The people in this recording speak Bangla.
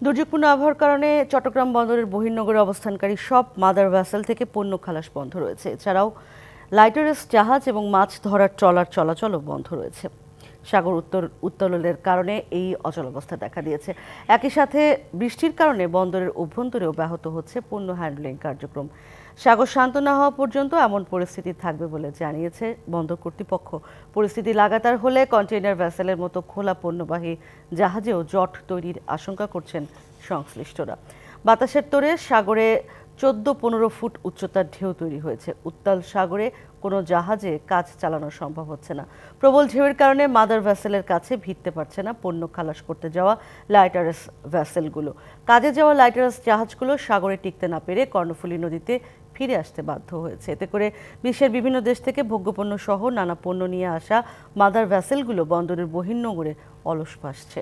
দুর্যোগপূর্ণ আবহাওয়ার কারণে চট্টগ্রাম বন্দরের বহির্নগরে অবস্থানকারী সব মাদার ভেসেল থেকে পণ্য খালাস বন্ধ রয়েছে। এছাড়াও লাইটারেস জাহাজ এবং মাছ ধরার ট্রলার চলাচলও বন্ধ রয়েছে। সাগর উত্তোলনের কারণে এই অচলাবস্থা দেখা দিয়েছে। একই সাথে বৃষ্টির কারণে বন্দরের অভ্যন্তরেও ব্যাহত হচ্ছে পণ্য হ্যান্ডলিং কার্যক্রম। সাগর শান্ত না হওয়া পর্যন্ত এমন পরিস্থিতি থাকবে বলে জানিয়েছে বন্দর কর্তৃপক্ষ। পরিস্থিতি লাগাতার হলে কন্টেইনার ভেসেলের মতো খোলা পণ্যবাহী জাহাজেও জট তৈরির আশঙ্কা করছেন সংশ্লিষ্টরা। বাতাসের তোড়ে সাগরে 14-15 ফুট উচ্চতার ঢেউ তৈরি হয়েছে। উত্তাল সাগরে কোনো জাহাজে কাজ চালানো সম্ভব হচ্ছে না। প্রবল ঢেউয়ের কারণে মাদার ভেসেলের কাছে ভিড়তে পারছে না পণ্য খালাস করতে যাওয়া লাইটারেস ভেসেলগুলো। কাজে যাওয়া লাইটারেস জাহাজগুলো সাগরে টিকতে না পেরে কর্ণফুলী নদীতে ফিরে আসতে বাধ্য হয়েছে। এতে করে বিশ্বের বিভিন্ন দেশ থেকে ভোগ্যপণ্য সহ নানা পণ্য নিয়ে আসা মাদার ভেসেলগুলো বন্দরের বহির্নোঙরে অলস ভাসছে।